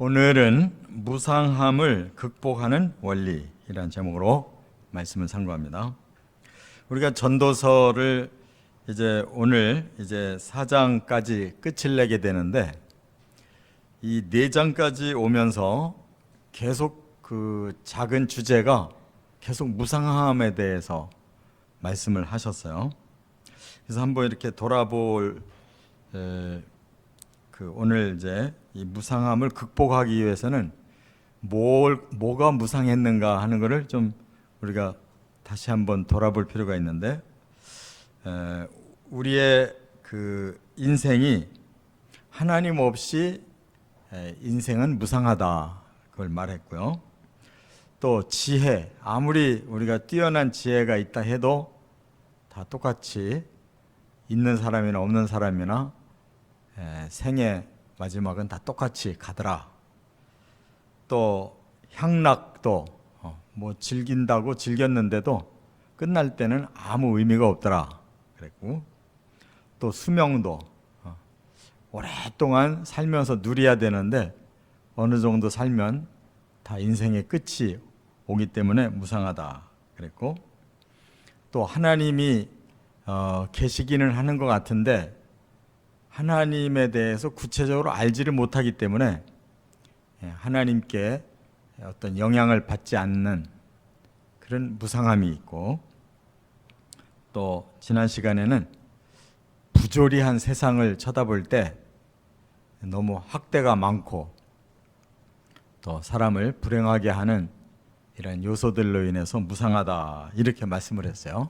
오늘은 무상함을 극복하는 원리이라는 제목으로 말씀을 상고합니다. 우리가 전도서를 오늘 4장까지 끝을 내게 되는데, 이 4장까지 오면서 계속 그 작은 주제가 계속 무상함에 대해서 말씀을 하셨어요. 그래서 한번 이렇게 돌아볼 오늘 이 무상함을 극복하기 위해서는 뭐가 무상했는가 하는 것을 좀 우리가 다시 한번 돌아볼 필요가 있는데, 우리의 그 인생이 하나님 없이 인생은 무상하다, 그걸 말했고요. 또 지혜, 아무리 우리가 뛰어난 지혜가 있다 해도 다 똑같이 있는 사람이나 없는 사람이나 생의 마지막은 다 똑같이 가더라. 또 향락도 즐긴다고 즐겼는데도 끝날 때는 아무 의미가 없더라 그랬고, 또 수명도 오랫동안 살면서 누려야 되는데 어느 정도 살면 다 인생의 끝이 오기 때문에 무상하다 그랬고, 또 하나님이 계시기는 하는 것 같은데 하나님에 대해서 구체적으로 알지를 못하기 때문에 하나님께 어떤 영향을 받지 않는 그런 무상함이 있고, 또 지난 시간에는 부조리한 세상을 쳐다볼 때 너무 학대가 많고 또 사람을 불행하게 하는 이런 요소들로 인해서 무상하다, 이렇게 말씀을 했어요.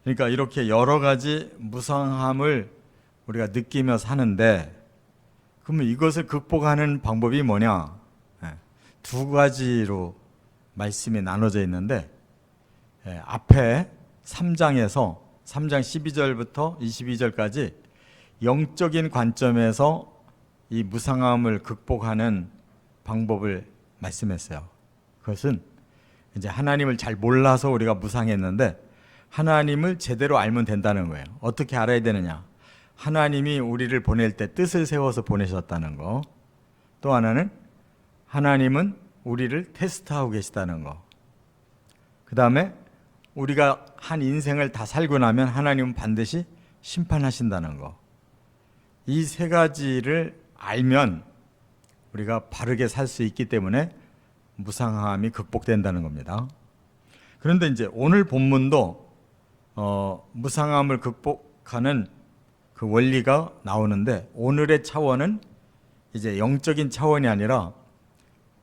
그러니까 이렇게 여러 가지 무상함을 우리가 느끼며 사는데, 그러면 이것을 극복하는 방법이 뭐냐? 두 가지로 말씀이 나눠져 있는데, 앞에 3장에서 3장 12절부터 22절까지 영적인 관점에서 이 무상함을 극복하는 방법을 말씀했어요. 그것은 하나님을 잘 몰라서 우리가 무상했는데 하나님을 제대로 알면 된다는 거예요. 어떻게 알아야 되느냐? 하나님이 우리를 보낼 때 뜻을 세워서 보내셨다는 거. 또 하나는 하나님은 우리를 테스트하고 계시다는 거. 그 다음에 우리가 한 인생을 다 살고 나면 하나님은 반드시 심판하신다는 거. 이 세 가지를 알면 우리가 바르게 살 수 있기 때문에 무상함이 극복된다는 겁니다. 그런데 오늘 본문도 무상함을 극복하는 그 원리가 나오는데, 오늘의 차원은 영적인 차원이 아니라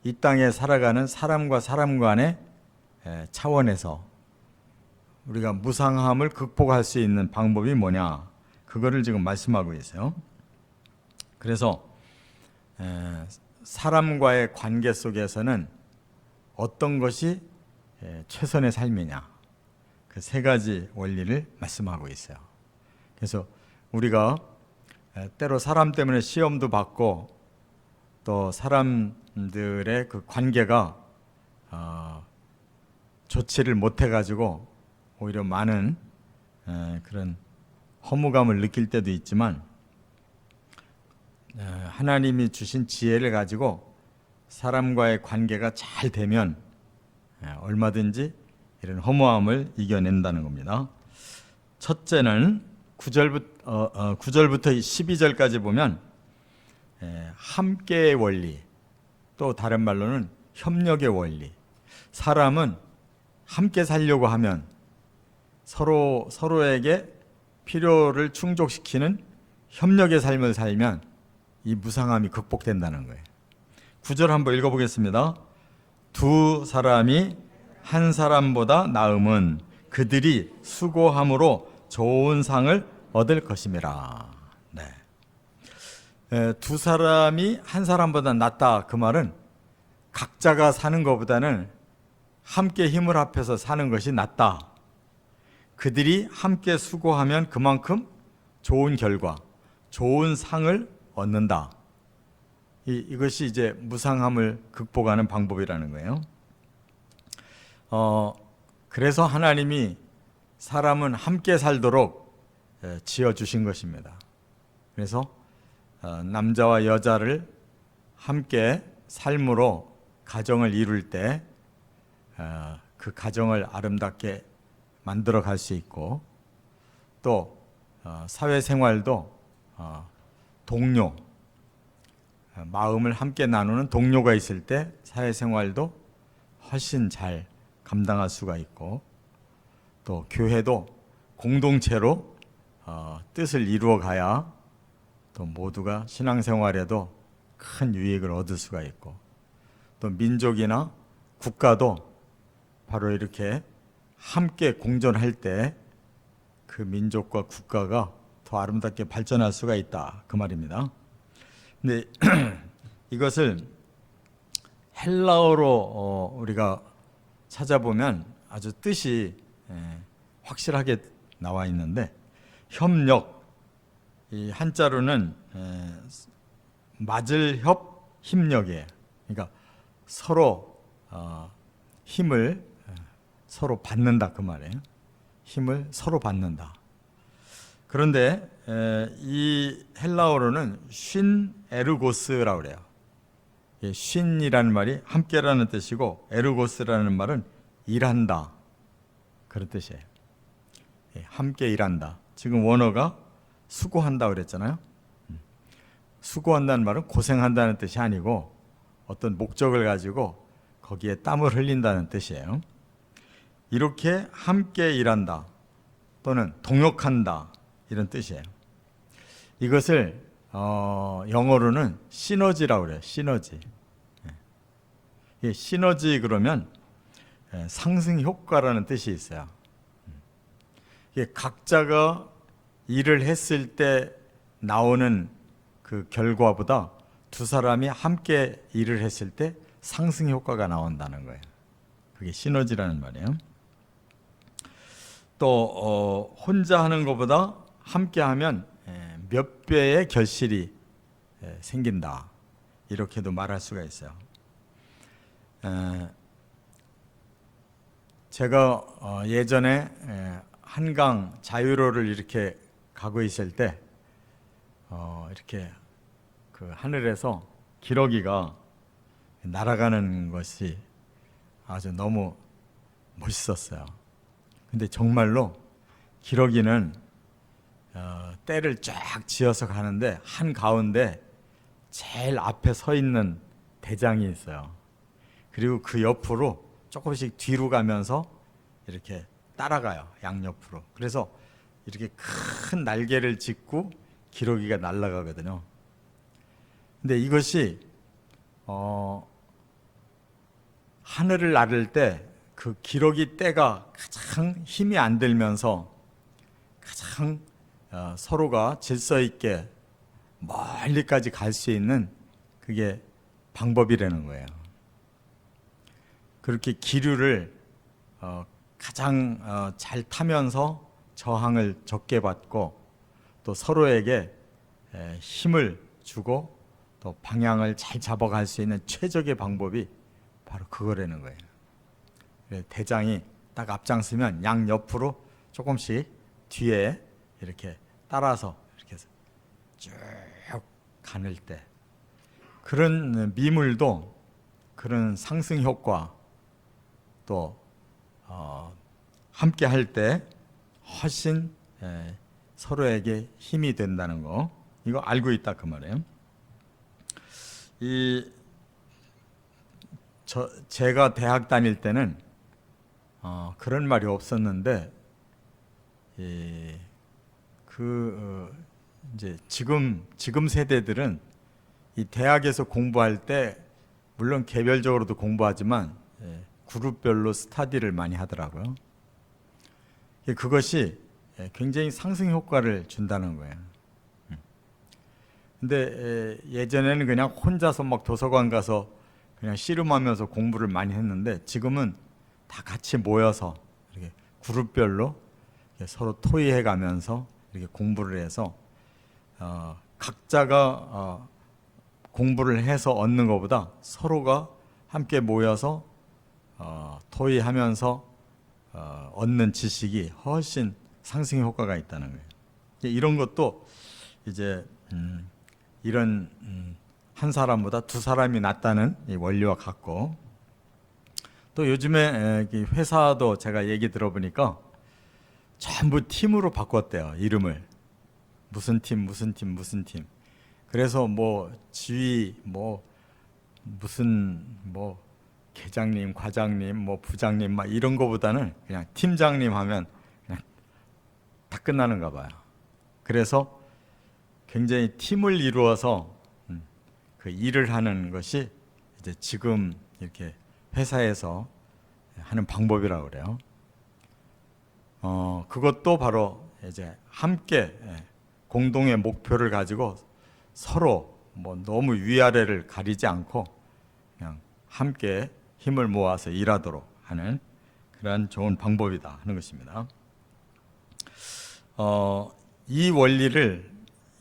이 땅에 살아가는 사람과 사람 간의 차원에서 우리가 무상함을 극복할 수 있는 방법이 뭐냐, 그거를 지금 말씀하고 있어요. 그래서 사람과의 관계 속에서는 어떤 것이 최선의 삶이냐, 그 세 가지 원리를 말씀하고 있어요. 그래서 우리가 때로 사람 때문에 시험도 받고, 또 사람들의 그 관계가 좋지를 못해가지고 오히려 많은 그런 허무감을 느낄 때도 있지만, 하나님이 주신 지혜를 가지고 사람과의 관계가 잘 되면 얼마든지 이런 허무함을 이겨낸다는 겁니다. 첫째는 9절부터 12절까지 보면 함께의 원리, 또 다른 말로는 협력의 원리. 사람은 함께 살려고 하면 서로에게 필요를 충족시키는 협력의 삶을 살면 이 무상함이 극복된다는 거예요. 9절 한번 읽어보겠습니다. 두 사람이 한 사람보다 나음은 그들이 수고함으로 좋은 상을 얻을 것임이라. 두 사람이 한 사람보다 낫다, 그 말은 각자가 사는 것보다는 함께 힘을 합해서 사는 것이 낫다. 그들이 함께 수고하면 그만큼 좋은 결과, 좋은 상을 얻는다. 이것이 무상함을 극복하는 방법이라는 거예요. 그래서 하나님이 사람은 함께 살도록 지어주신 것입니다. 그래서 남자와 여자를 함께 삶으로 가정을 이룰 때 그 가정을 아름답게 만들어 갈 수 있고, 또 사회생활도 동료, 마음을 함께 나누는 동료가 있을 때 사회생활도 훨씬 잘 감당할 수가 있고, 또 교회도 공동체로 뜻을 이루어 가야 또 모두가 신앙생활에도 큰 유익을 얻을 수가 있고, 또 민족이나 국가도 바로 이렇게 함께 공존할 때 그 민족과 국가가 더 아름답게 발전할 수가 있다, 그 말입니다. 근데 이것을 헬라어로 우리가 찾아보면 아주 뜻이 확실하게 나와 있는데, 협력, 이 한자로는 맞을 협 힘력이에요. 그러니까 서로 힘을 서로 받는다, 그 말이에요. 힘을 서로 받는다. 그런데 이 헬라어로는 쉰 에르고스라고 그래요. 쉰이라는 말이 함께라는 뜻이고, 에르고스라는 말은 일한다, 그런 뜻이에요. 함께 일한다. 지금 원어가 수고한다 그랬잖아요. 수고한다는 말은 고생한다는 뜻이 아니고 어떤 목적을 가지고 거기에 땀을 흘린다는 뜻이에요. 이렇게 함께 일한다 또는 동역한다, 이런 뜻이에요. 이것을 영어로는 시너지라고 그래요. 시너지. 시너지 그러면 상승 효과라는 뜻이 있어요. 각자가 일을 했을 때 나오는 그 결과보다 두 사람이 함께 일을 했을 때 상승 효과가 나온다는 거예요. 그게 시너지라는 말이에요. 또 혼자 하는 것보다 함께 하면 몇 배의 결실이 생긴다, 이렇게도 말할 수가 있어요. 제가 예전에 한강 자유로를 이렇게 가고 있을 때 이렇게 그 하늘에서 기러기가 날아가는 것이 아주 너무 멋있었어요. 근데 정말로 기러기는 때를 쫙 지어서 가는데 한가운데 제일 앞에 서 있는 대장이 있어요. 그리고 그 옆으로 조금씩 뒤로 가면서 이렇게 따라가요, 양옆으로. 그래서 이렇게 큰 날개를 짚고 기러기가 날아가거든요. 근데 이것이 하늘을 나를 때 그 기러기 떼가 가장 힘이 안 들면서 가장 서로가 질서 있게 멀리까지 갈 수 있는 그게 방법이라는 거예요. 그렇게 기류를 가장 잘 타면서 저항을 적게 받고 또 서로에게 힘을 주고 또 방향을 잘 잡아갈 수 있는 최적의 방법이 바로 그거라는 거예요. 대장이 딱 앞장서면 양 옆으로 조금씩 뒤에 이렇게 따라서 이렇게 쭉 가늘 때, 그런 미물도 그런 상승 효과, 또 함께 할 때 훨씬 서로에게 힘이 된다는 거, 이거 알고 있다, 그 말이에요. 제가 대학 다닐 때는 그런 말이 없었는데, 이제 지금 세대들은 이 대학에서 공부할 때 물론 개별적으로도 공부하지만 그룹별로 스터디를 많이 하더라고요. 그것이 굉장히 상승 효과를 준다는 거예요. 근데 예전에는 그냥 혼자서 막 도서관 가서 그냥 씨름하면서 공부를 많이 했는데, 지금은 다 같이 모여서 이렇게 그룹별로 이렇게 서로 토의해 가면서 이렇게 공부를 해서 각자가 공부를 해서 얻는 것보다 서로가 함께 모여서 토의하면서 얻는 지식이 훨씬 상승 효과가 있다는 거예요. 이런 것도 이제 이런 한 사람보다 두 사람이 낫다는 이 원리와 같고, 또 요즘에 회사도 제가 얘기 들어보니까 전부 팀으로 바꿨대요. 이름을 무슨 팀 무슨 팀 무슨 팀. 그래서 뭐 지휘 뭐 무슨 뭐 계장님 과장님 뭐 부장님 막 이런 거보다는 그냥 팀장님 하면 그냥 다 끝나는가 봐요. 그래서 굉장히 팀을 이루어서 그 일을 하는 것이 이제 지금 이렇게 회사에서 하는 방법이라고 그래요. 그것도 바로 이제 함께 공동의 목표를 가지고 서로 뭐 너무 위아래를 가리지 않고 그냥 함께 힘을 모아서 일하도록 하는 그러한 좋은 방법이다 하는 것입니다. 이 원리를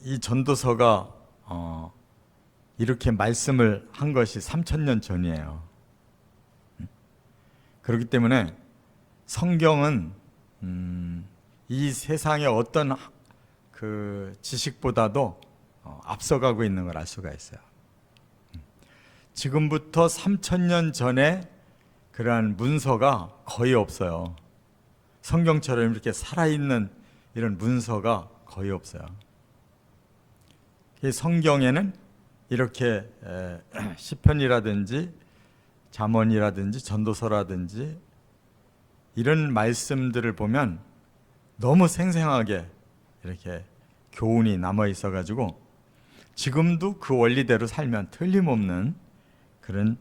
이 전도서가 이렇게 말씀을 한 것이 3000년 전이에요. 그렇기 때문에 성경은 이 세상의 어떤 그 지식보다도 앞서가고 있는 걸 알 수가 있어요. 지금부터 3000년 전에 그러한 문서가 거의 없어요. 성경처럼 이렇게 살아있는 이런 문서가 거의 없어요. 성경에는 이렇게 시편이라든지 잠언이라든지 전도서라든지 이런 말씀들을 보면 너무 생생하게 이렇게 교훈이 남아 있어 가지고 지금도 그 원리대로 살면 틀림없는 그런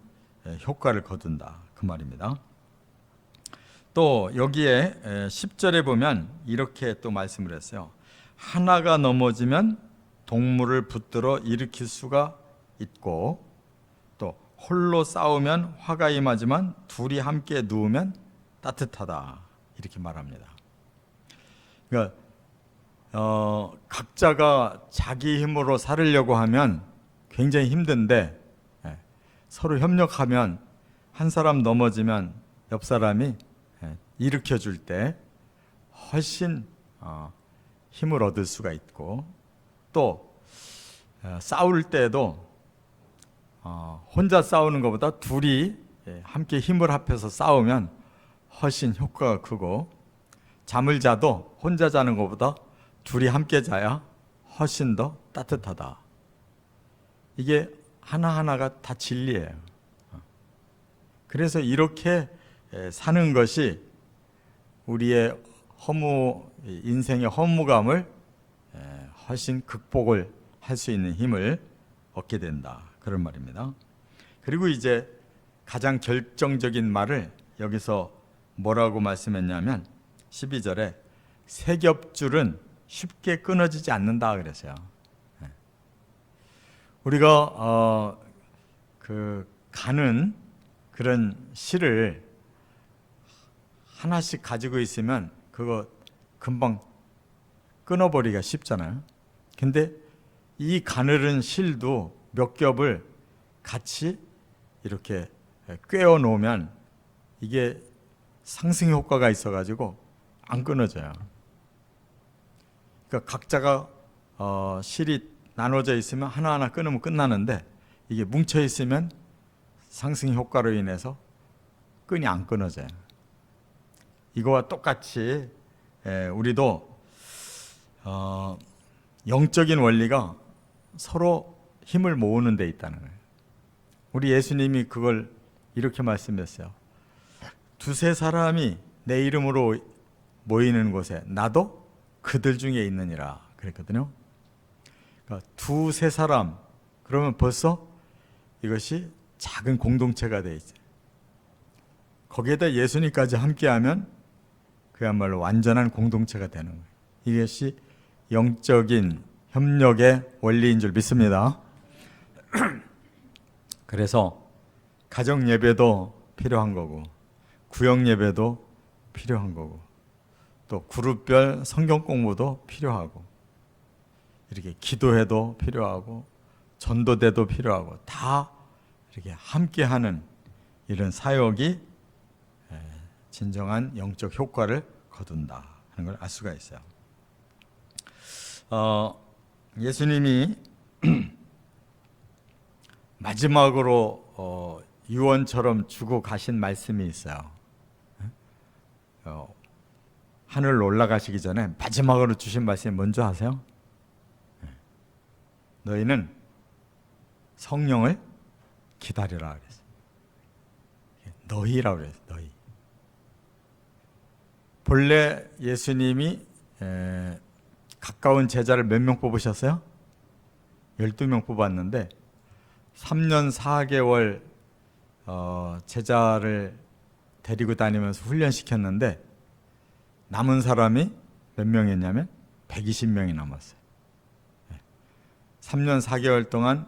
효과를 거둔다 그 말입니다. 또 여기에 10절에 보면 이렇게 또 말씀을 했어요. 하나가 넘어지면 동물을 붙들어 일으킬 수가 있고, 또 홀로 싸우면 화가 임하지만 둘이 함께 누우면 따뜻하다 이렇게 말합니다. 그러니까 각자가 자기 힘으로 살으려고 하면 굉장히 힘든데 서로 협력하면 한 사람 넘어지면 옆 사람이 일으켜 줄 때 훨씬 힘을 얻을 수가 있고, 또 싸울 때도 혼자 싸우는 것보다 둘이 함께 힘을 합해서 싸우면 훨씬 효과가 크고, 잠을 자도 혼자 자는 것보다 둘이 함께 자야 훨씬 더 따뜻하다. 이게 하나하나가 다 진리예요. 그래서 이렇게 사는 것이 우리의 인생의 허무감을 훨씬 극복을 할 수 있는 힘을 얻게 된다 그런 말입니다. 그리고 이제 가장 결정적인 말을 여기서 뭐라고 말씀했냐면 12절에 세겹줄은 쉽게 끊어지지 않는다 그랬어요. 우리가 가는 그런 실을 하나씩 가지고 있으면 그거 금방 끊어버리기가 쉽잖아요. 근데 이 가늘은 실도 몇 겹을 같이 이렇게 꿰어 놓으면 이게 상승 효과가 있어가지고 안 끊어져요. 그러니까 각자가 실이 나눠져 있으면 하나하나 끊으면 끝나는데, 이게 뭉쳐 있으면 상승 효과로 인해서 끈이 안 끊어져요. 이거와 똑같이 우리도 영적인 원리가 서로 힘을 모으는 데 있다는 거예요. 우리 예수님이 그걸 이렇게 말씀했어요. 두세 사람이 내 이름으로 모이는 곳에 나도 그들 중에 있느니라 그랬거든요. 그러니까 두세 사람, 그러면 벌써 이것이 작은 공동체가 돼 있어요. 거기에다 예수님까지 함께하면 그야말로 완전한 공동체가 되는 거예요. 이것이 영적인 협력의 원리인 줄 믿습니다. 그래서 가정 예배도 필요한 거고, 구역 예배도 필요한 거고, 또 그룹별 성경 공부도 필요하고, 이렇게 기도회도 필요하고, 전도대도 필요하고, 다 이렇게 함께하는 이런 사역이 진정한 영적 효과를 거둔다 하는 걸 알 수가 있어요. 예수님이 마지막으로 유언처럼 주고 가신 말씀이 있어요. 하늘 올라가시기 전에 마지막으로 주신 말씀이 뭔지 아세요? 너희는 성령을 기다리라 그랬어요. 너희라고 그랬어요. 너희. 본래 예수님이 가까운 제자를 몇 명 뽑으셨어요? 12명 뽑았는데 3년 4개월 제자를 데리고 다니면서 훈련시켰는데 남은 사람이 몇 명이었냐면 120명이 남았어요. 3년 4개월 동안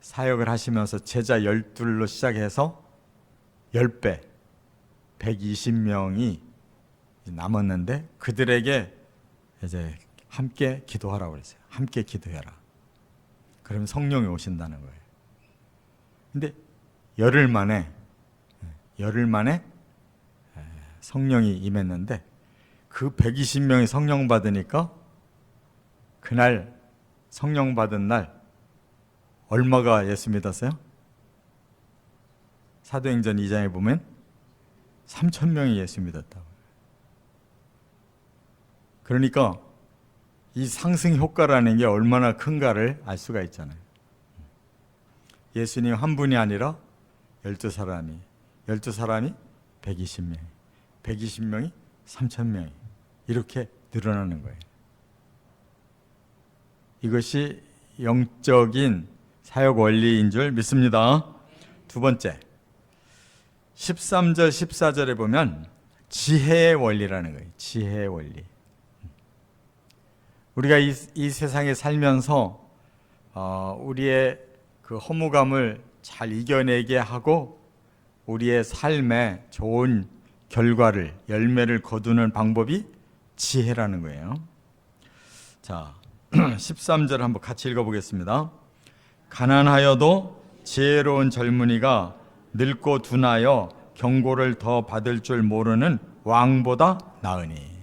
사역을 하시면서 제자 12로 시작해서 10배 120명이 남았는데 그들에게 이제 함께 기도하라고 그랬어요. 함께 기도해라. 그러면 성령이 오신다는 거예요. 근데 열흘 만에 성령이 임했는데 그 120명이 성령 받으니까 그날 성령 받은 날 얼마가 예수 믿었어요? 사도행전 2장에 보면 3,000명이 예수 믿었다고. 그러니까 이 상승 효과라는 게 얼마나 큰가를 알 수가 있잖아요. 예수님 한 분이 아니라 12사람이 120명이 120명이 3,000명이 이렇게 늘어나는 거예요. 이것이 영적인 사역 원리인 줄 믿습니다. 두 번째, 13절 14절에 보면 지혜의 원리라는 거예요. 지혜의 원리. 우리가 이 세상에 살면서 우리의 그 허무감을 잘 이겨내게 하고 우리의 삶에 좋은 결과를, 열매를 거두는 방법이 지혜라는 거예요. 자, 13절 한번 같이 읽어보겠습니다. 가난하여도 지혜로운 젊은이가 늙고 둔하여 경고를 더 받을 줄 모르는 왕보다 나으니.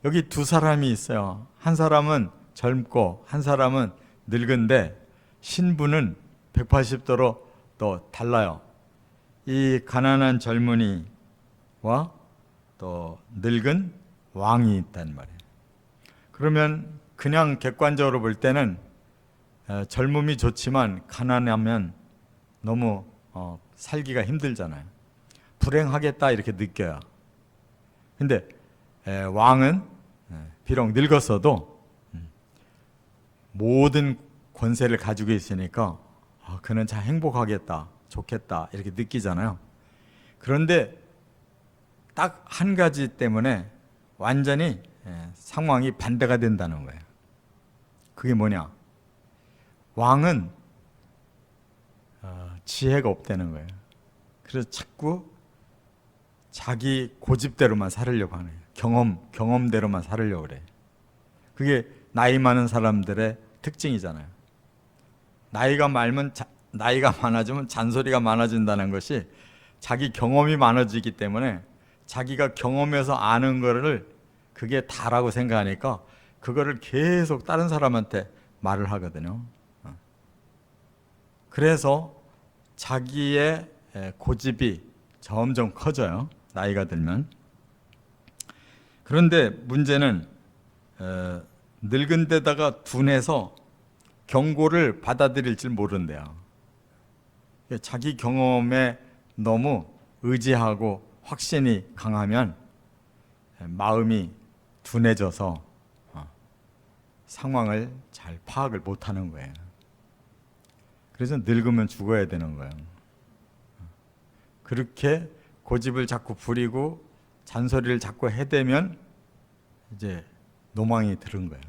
여기 두 사람이 있어요. 한 사람은 젊고 한 사람은 늙은데 신분은 180도로 또 달라요. 이 가난한 젊은이와 또 늙은 왕이 있단 말이에요. 그러면 그냥 객관적으로 볼 때는 젊음이 좋지만 가난하면 너무 살기가 힘들잖아요. 불행하겠다 이렇게 느껴요. 근데 왕은 비록 늙었어도 모든 권세를 가지고 있으니까 그는 참 행복하겠다, 좋겠다 이렇게 느끼잖아요. 그런데 딱 한 가지 때문에 완전히 상황이 반대가 된다는 거예요. 그게 뭐냐? 왕은 지혜가 없다는 거예요. 그래서 자꾸 자기 고집대로만 살으려고 하는 거예요. 경험대로만 살으려고 그래요. 그게 나이 많은 사람들의 특징이잖아요. 나이가 많아지면 잔소리가 많아진다는 것이 자기 경험이 많아지기 때문에 자기가 경험해서 아는 거를 그게 다라고 생각하니까 그거를 계속 다른 사람한테 말을 하거든요. 그래서 자기의 고집이 점점 커져요. 나이가 들면. 그런데 문제는 늙은 데다가 둔해서 경고를 받아들일 줄 모른대요. 자기 경험에 너무 의지하고 확신이 강하면 마음이 둔해져서 상황을 잘 파악을 못하는 거예요. 그래서 늙으면 죽어야 되는 거예요. 그렇게 고집을 자꾸 부리고 잔소리를 자꾸 해대면 이제 노망이 들은 거예요.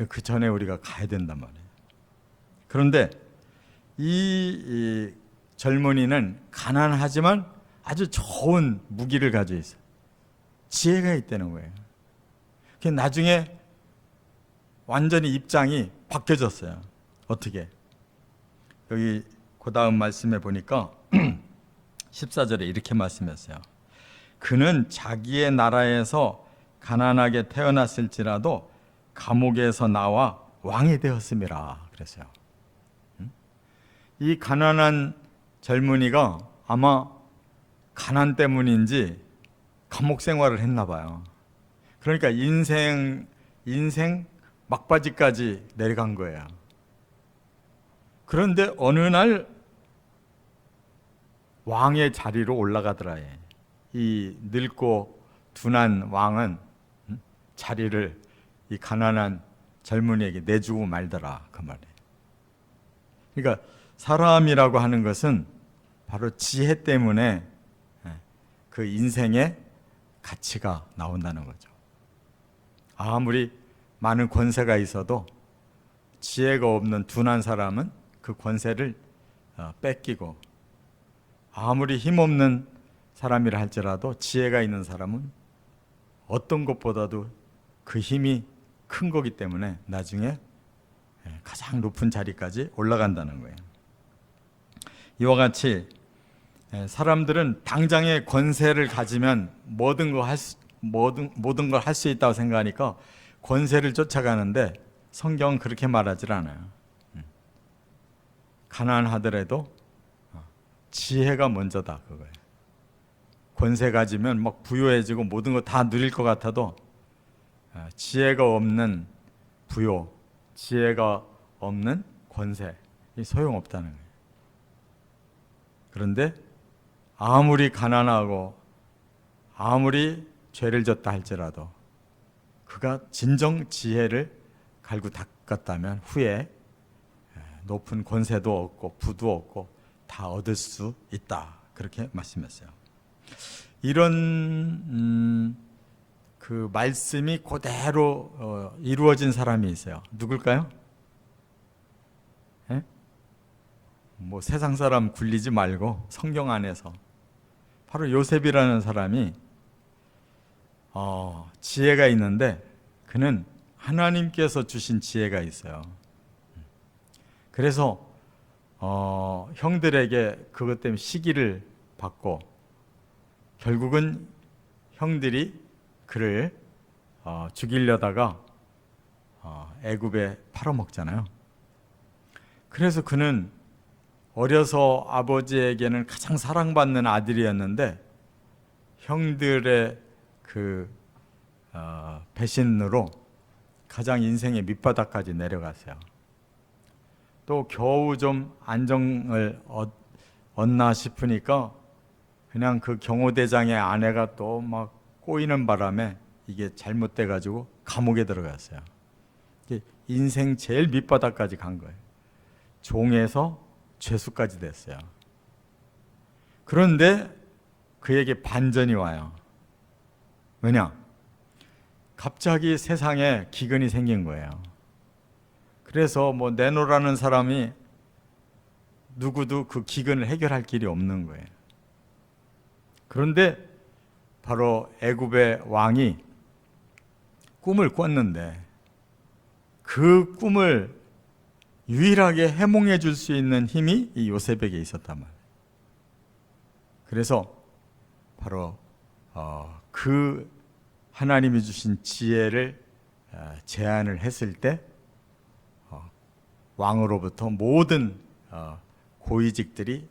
그 전에 우리가 가야 된단 말이에요. 그런데 이 젊은이는 가난하지만 아주 좋은 무기를 가지고 있어요. 지혜가 있다는 거예요. 나중에 완전히 입장이 바뀌어졌어요. 어떻게? 여기 그 다음 말씀에 보니까 14절에 이렇게 말씀했어요. 그는 자기의 나라에서 가난하게 태어났을지라도 감옥에서 나와 왕이 되었음이라 그랬어요. 이 가난한 젊은이가 아마 가난 때문인지 감옥 생활을 했나 봐요. 그러니까 인생 막바지까지 내려간 거예요. 그런데 어느 날 왕의 자리로 올라가더라. 이 늙고 둔한 왕은 자리를 이 가난한 젊은이에게 내주고 말더라, 그 말이에요. 그러니까 사람이라고 하는 것은 바로 지혜 때문에 그 인생의 가치가 나온다는 거죠. 아무리 많은 권세가 있어도 지혜가 없는 둔한 사람은 그 권세를 뺏기고, 아무리 힘없는 사람이라 할지라도 지혜가 있는 사람은 어떤 것보다도 그 힘이 큰 거기 때문에 나중에 가장 높은 자리까지 올라간다는 거예요. 이와 같이 사람들은 당장의 권세를 가지면 모든 걸 할 수 있다고 생각하니까 권세를 쫓아가는데, 성경은 그렇게 말하지 않아요. 가난하더라도 지혜가 먼저다, 그거예요. 권세 가지면 막 부유해지고 모든 거 다 누릴 것 같아도 지혜가 없는 부요, 지혜가 없는 권세, 소용없다는 거예요. 그런데 아무리 가난하고 아무리 죄를 졌다 할지라도 그가 진정 지혜를 갈고 닦았다면 후에 높은 권세도 얻고 부도 얻고 다 얻을 수 있다, 그렇게 말씀했어요. 이런 그 말씀이 그대로 이루어진 사람이 있어요. 누굴까요? 뭐 세상 사람 굴리지 말고 성경 안에서 바로 요셉이라는 사람이 지혜가 있는데, 그는 하나님께서 주신 지혜가 있어요. 그래서 형들에게 그것 때문에 시기를 받고 결국은 형들이 그를 죽이려다가 애굽에 팔아먹잖아요. 그래서 그는 어려서 아버지에게는 가장 사랑받는 아들이었는데 형들의 그 배신으로 가장 인생의 밑바닥까지 내려갔어요. 또 겨우 좀 안정을 얻나 싶으니까 그냥 그 경호대장의 아내가 또 막 꼬이는 바람에 이게 잘못돼 가지고 감옥에 들어갔어요. 인생 제일 밑바닥까지 간 거예요. 종에서 죄수까지 됐어요. 그런데 그에게 반전이 와요. 왜냐? 갑자기 세상에 기근이 생긴 거예요. 그래서 뭐 내노라는 사람이 누구도 그 기근을 해결할 길이 없는 거예요. 그런데 바로 애굽의 왕이 꿈을 꿨는데 그 꿈을 유일하게 해몽해 줄 수 있는 힘이 이 요셉에게 있었단 말이에요. 그래서 바로 그 하나님이 주신 지혜를 제안을 했을 때 왕으로부터 모든 고위직들이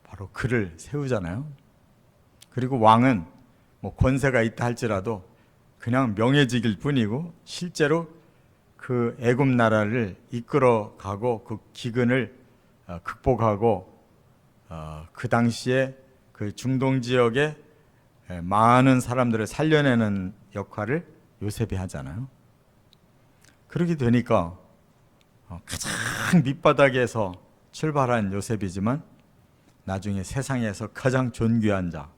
바로 그를 세우잖아요. 그리고 왕은 뭐 권세가 있다 할지라도 그냥 명예직일 뿐이고 실제로 그 애굽 나라를 이끌어가고 그 기근을 극복하고 그 당시에 그 중동 지역에 많은 사람들을 살려내는 역할을 요셉이 하잖아요. 그렇게 되니까 가장 밑바닥에서 출발한 요셉이지만 나중에 세상에서 가장 존귀한 자,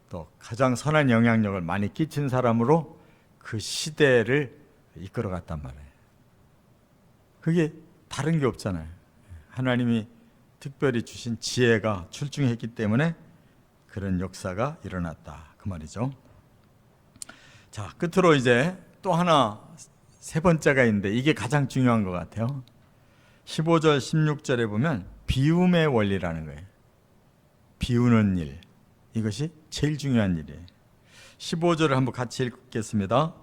또 가장 선한 영향력을 많이 끼친 사람으로 그 시대를 이끌어갔단 말이에요. 그게 다른 게 없잖아요. 하나님이 특별히 주신 지혜가 출중했기 때문에 그런 역사가 일어났다, 그 말이죠. 자, 끝으로 이제 또 하나 세 번째가 있는데 이게 가장 중요한 것 같아요. 15절 16절에 보면 비움의 원리라는 거예요. 비우는 일, 이것이 제일 중요한 일이에요. 15절을 한번 같이 읽겠습니다.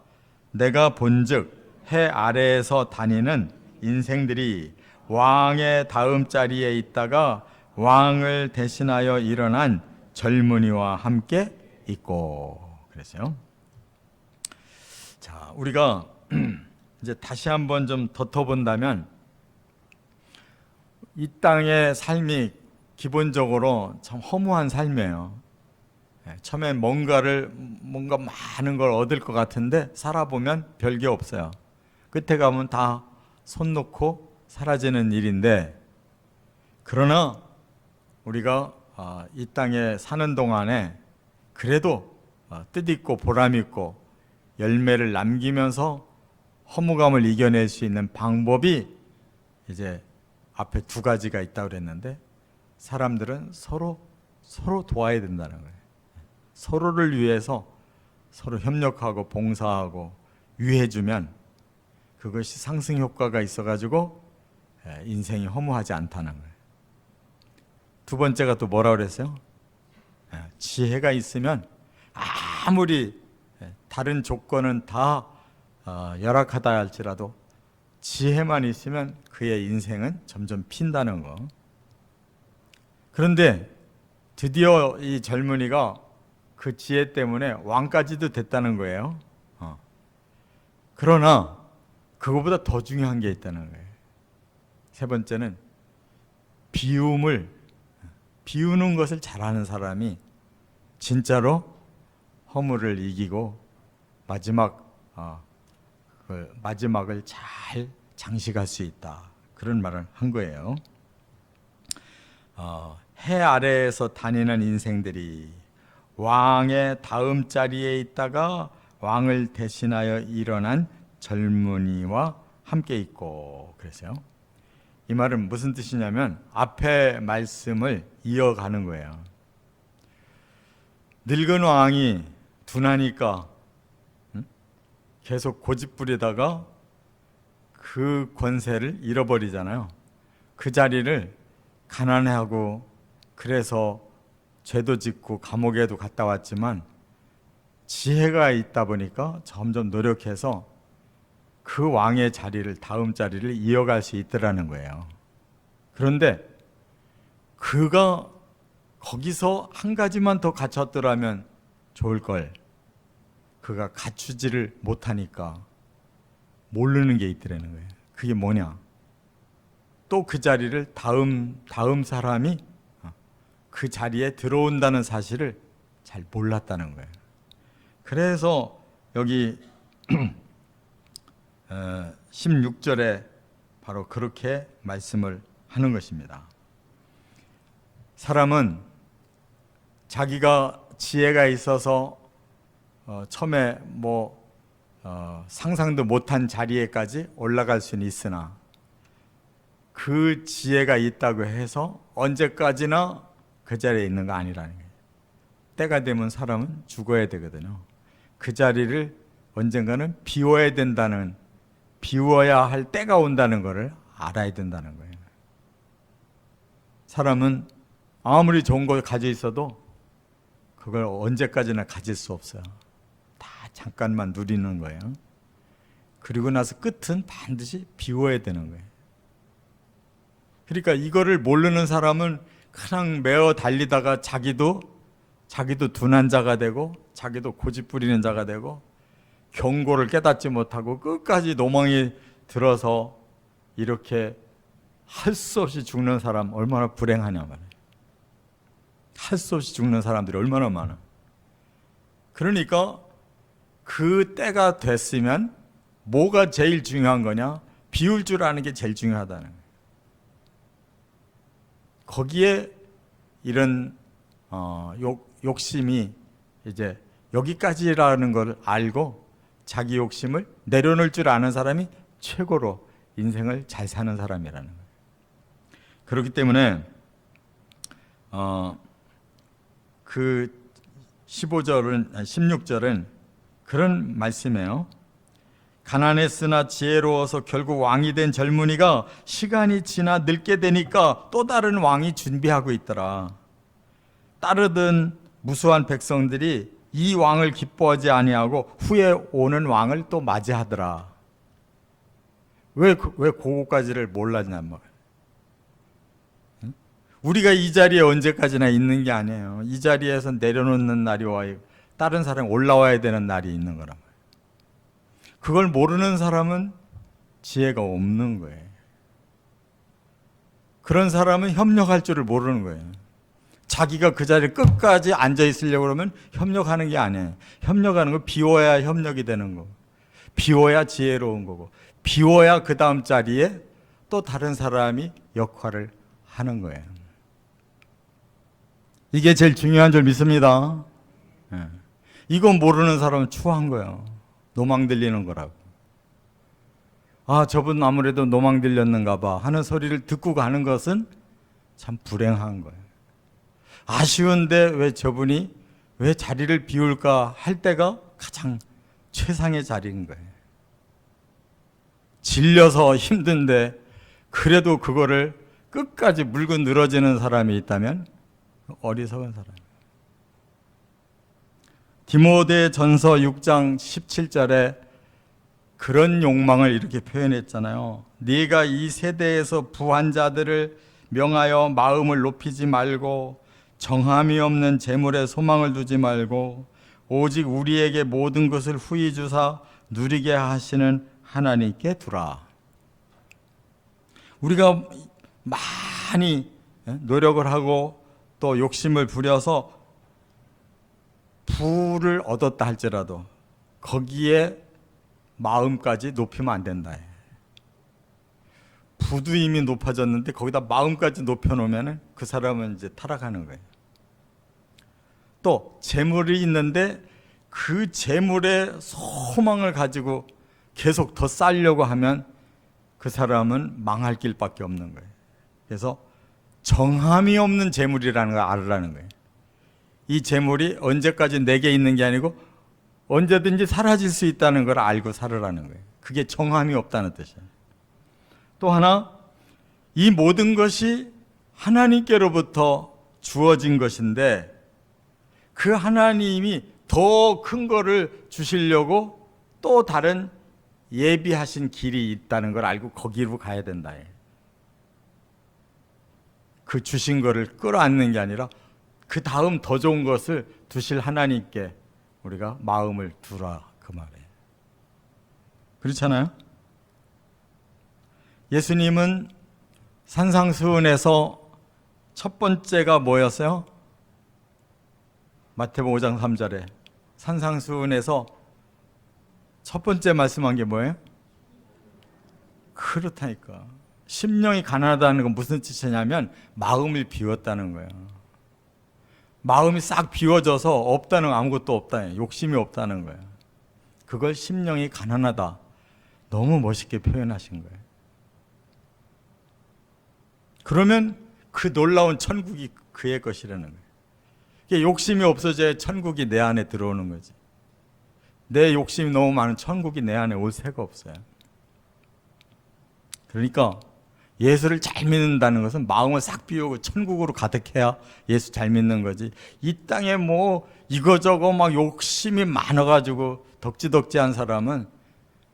내가 본즉 해 아래에서 다니는 인생들이 왕의 다음 자리에 있다가 왕을 대신하여 일어난 젊은이와 함께 있고 그랬어요. 자, 우리가 이제 다시 한번 좀 덧어본다면 이 땅의 삶이 기본적으로 참 허무한 삶이에요. 처음에 뭔가 많은 걸 얻을 것 같은데 살아보면 별게 없어요. 끝에 가면 다 손 놓고 사라지는 일인데, 그러나 우리가 이 땅에 사는 동안에 그래도 뜻있고 보람있고 열매를 남기면서 허무감을 이겨낼 수 있는 방법이 이제 앞에 두 가지가 있다고 그랬는데, 사람들은 서로 도와야 된다는 거예요. 서로를 위해서 서로 협력하고 봉사하고 위해주면 그것이 상승 효과가 있어가지고 인생이 허무하지 않다는 거예요. 두 번째가 또 뭐라고 그랬어요? 지혜가 있으면 아무리 다른 조건은 다 열악하다 할지라도 지혜만 있으면 그의 인생은 점점 핀다는 거. 그런데 드디어 이 젊은이가 그 지혜 때문에 왕까지도 됐다는 거예요. 그러나 그거보다 더 중요한 게 있다는 거예요. 세 번째는 비우는 것을 잘하는 사람이 진짜로 허물을 이기고 마지막을 잘 장식할 수 있다. 그런 말을 한 거예요. 해 아래에서 다니는 인생들이 왕의 다음 자리에 있다가 왕을 대신하여 일어난 젊은이와 함께 있고 그랬어요. 이 말은 무슨 뜻이냐면 앞에 말씀을 이어가는 거예요. 늙은 왕이 둔하니까 계속 고집부리다가 그 권세를 잃어버리잖아요. 그 자리를 가난해하고 그래서 죄도 짓고 감옥에도 갔다 왔지만 지혜가 있다 보니까 점점 노력해서 그 왕의 자리를, 다음 자리를 이어갈 수 있더라는 거예요. 그런데 그가 거기서 한 가지만 더 갖췄더라면 좋을 걸, 그가 갖추지를 못하니까 모르는 게 있더라는 거예요. 그게 뭐냐? 또 그 자리를 다음 사람이 그 자리에 들어온다는 사실을 잘 몰랐다는 거예요. 그래서 여기 16절에 바로 그렇게 말씀을 하는 것입니다. 사람은 자기가 지혜가 있어서 처음에 상상도 못한 자리에까지 올라갈 수는 있으나 그 지혜가 있다고 해서 언제까지나 그 자리에 있는 거 아니라는 거예요. 때가 되면 사람은 죽어야 되거든요. 그 자리를 언젠가는 비워야 할 때가 온다는 것을 알아야 된다는 거예요. 사람은 아무리 좋은 걸 가지고 있어도 그걸 언제까지나 가질 수 없어요. 다 잠깐만 누리는 거예요. 그리고 나서 끝은 반드시 비워야 되는 거예요. 그러니까 이거를 모르는 사람은 그냥 매어 달리다가 자기도 둔한 자가 되고 자기도 고집 부리는 자가 되고 경고를 깨닫지 못하고 끝까지 노망이 들어서 이렇게 할 수 없이 죽는 사람 얼마나 불행하냐 말이에요. 할 수 없이 죽는 사람들이 얼마나 많아. 그러니까 그 때가 됐으면 뭐가 제일 중요한 거냐? 비울 줄 아는 게 제일 중요하다는 거예요. 거기에 이런 욕심이 이제 여기까지라는 걸 알고 자기 욕심을 내려놓을 줄 아는 사람이 최고로 인생을 잘 사는 사람이라는 거예요. 그렇기 때문에 그 16절은 그런 말씀이에요. 가난했으나 지혜로워서 결국 왕이 된 젊은이가 시간이 지나 늙게 되니까 또 다른 왕이 준비하고 있더라. 따르던 무수한 백성들이 이 왕을 기뻐하지 아니하고 후에 오는 왕을 또 맞이하더라. 왜 그거까지를 몰랐냐 말이에요. 우리가 이 자리에 언제까지나 있는 게 아니에요. 이 자리에서 내려놓는 날이 와요. 다른 사람이 올라와야 되는 날이 있는 거란 말이에요. 그걸 모르는 사람은 지혜가 없는 거예요. 그런 사람은 협력할 줄을 모르는 거예요. 자기가 그 자리에 끝까지 앉아 있으려고 그러면 협력하는 게 아니에요. 협력하는 건 비워야 협력이 되는 거고, 비워야 지혜로운 거고, 비워야 그 다음 자리에 또 다른 사람이 역할을 하는 거예요. 이게 제일 중요한 줄 믿습니다. 이거 모르는 사람은 추한 거예요. 노망 들리는 거라고. 아, 저분 아무래도 노망 들렸는가 봐 하는 소리를 듣고 가는 것은 참 불행한 거예요. 아쉬운데 왜 저분이 왜 자리를 비울까 할 때가 가장 최상의 자리인 거예요. 질려서 힘든데 그래도 그거를 끝까지 물고 늘어지는 사람이 있다면 어리석은 사람이에요. 디모데전서 6장 17절에 그런 욕망을 이렇게 표현했잖아요. 네가 이 세대에서 부한 자들을 명하여 마음을 높이지 말고 정함이 없는 재물에 소망을 두지 말고 오직 우리에게 모든 것을 후히 주사 누리게 하시는 하나님께 두라. 우리가 많이 노력을 하고 또 욕심을 부려서 부를 얻었다 할지라도 거기에 마음까지 높이면 안 된다. 부도 이미 높아졌는데 거기다 마음까지 높여놓으면 그 사람은 이제 타락하는 거예요. 또 재물이 있는데 그 재물에 소망을 가지고 계속 더 쌓으려고 하면 그 사람은 망할 길밖에 없는 거예요. 그래서 정함이 없는 재물이라는 걸 알으라는 거예요. 이 재물이 언제까지 내게 있는 게 아니고 언제든지 사라질 수 있다는 걸 알고 살으라는 거예요. 그게 정함이 없다는 뜻이에요. 또 하나, 이 모든 것이 하나님께로부터 주어진 것인데 그 하나님이 더 큰 거를 주시려고 또 다른 예비하신 길이 있다는 걸 알고 거기로 가야 된다. 그 주신 거를 끌어안는 게 아니라 그 다음 더 좋은 것을 두실 하나님께 우리가 마음을 두라, 그 말이에요. 그렇잖아요? 예수님은 산상수훈에서 첫 번째가 뭐였어요? 마태복음 5장 3절에 산상수훈에서 첫 번째 말씀한 게 뭐예요? 그렇다니까. 심령이 가난하다는 건 무슨 뜻이냐면 마음을 비웠다는 거예요. 마음이 싹 비워져서 없다는 아무것도 없다, 욕심이 없다는 거예요. 그걸 심령이 가난하다, 너무 멋있게 표현하신 거예요. 그러면 그 놀라운 천국이 그의 것이라는 거예요. 욕심이 없어져야 천국이 내 안에 들어오는 거지. 내 욕심이 너무 많은 천국이 내 안에 올 새가 없어요. 그러니까 예수를 잘 믿는다는 것은 마음을 싹 비우고 천국으로 가득해야 예수 잘 믿는 거지. 이 땅에 뭐 이거저거 막 욕심이 많아가지고 덕지덕지한 사람은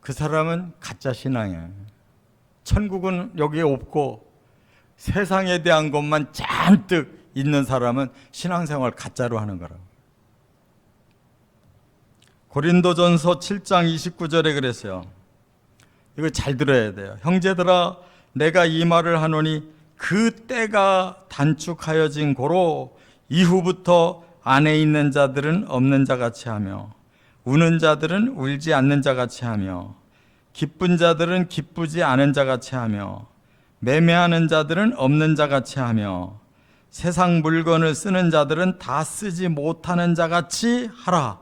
그 사람은 가짜 신앙이에요. 천국은 여기에 없고 세상에 대한 것만 잔뜩 있는 사람은 신앙생활 가짜로 하는 거라고. 고린도전서 7장 29절에 그랬어요. 이거 잘 들어야 돼요. 형제들아, 내가 이 말을 하노니 그 때가 단축하여진 고로 이후부터 안에 있는 자들은 없는 자같이 하며 우는 자들은 울지 않는 자같이 하며 기쁜 자들은 기쁘지 않은 자같이 하며 매매하는 자들은 없는 자같이 하며 세상 물건을 쓰는 자들은 다 쓰지 못하는 자같이 하라.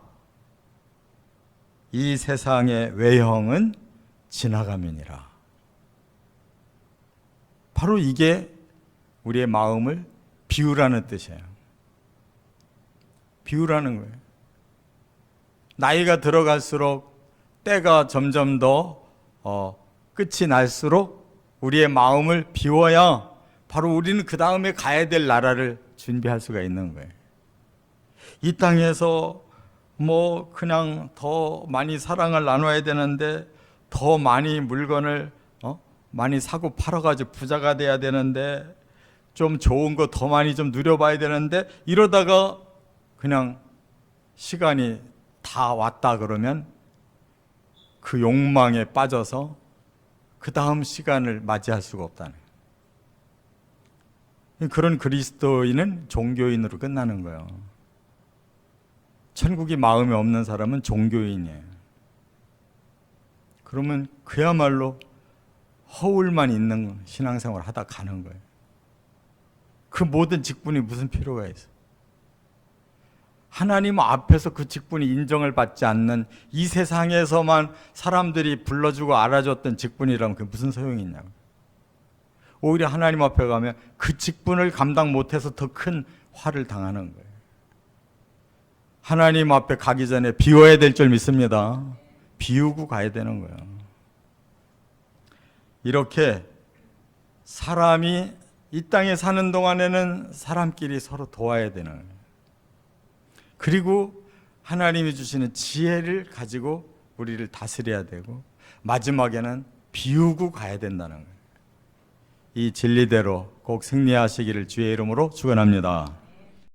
이 세상의 외형은 지나가면이라. 바로 이게 우리의 마음을 비우라는 뜻이에요. 비우라는 거예요. 나이가 들어갈수록 때가 점점 더 끝이 날수록 우리의 마음을 비워야 바로 우리는 그 다음에 가야 될 나라를 준비할 수가 있는 거예요. 이 땅에서 뭐 그냥 더 많이 사랑을 나눠야 되는데 더 많이 물건을 많이 사고 팔아가지고 부자가 돼야 되는데 좀 좋은 거 더 많이 좀 누려봐야 되는데 이러다가 그냥 시간이 다 왔다 그러면 그 욕망에 빠져서 그 다음 시간을 맞이할 수가 없다는 거예요. 그런 그리스도인은 종교인으로 끝나는 거예요. 천국이 마음에 없는 사람은 종교인이에요. 그러면 그야말로 허울만 있는 신앙생활을 하다 가는 거예요. 그 모든 직분이 무슨 필요가 있어요? 하나님 앞에서 그 직분이 인정을 받지 않는 이 세상에서만 사람들이 불러주고 알아줬던 직분이라면 그게 무슨 소용이 있냐고. 오히려 하나님 앞에 가면 그 직분을 감당 못해서 더 큰 화를 당하는 거예요. 하나님 앞에 가기 전에 비워야 될 줄 믿습니다. 비우고 가야 되는 거예요. 이렇게 사람이 이 땅에 사는 동안에는 사람끼리 서로 도와야 되는 거예요. 그리고 하나님이 주시는 지혜를 가지고 우리를 다스려야 되고 마지막에는 비우고 가야 된다는 거예요. 이 진리대로 꼭 승리하시기를 주의 이름으로 축원합니다.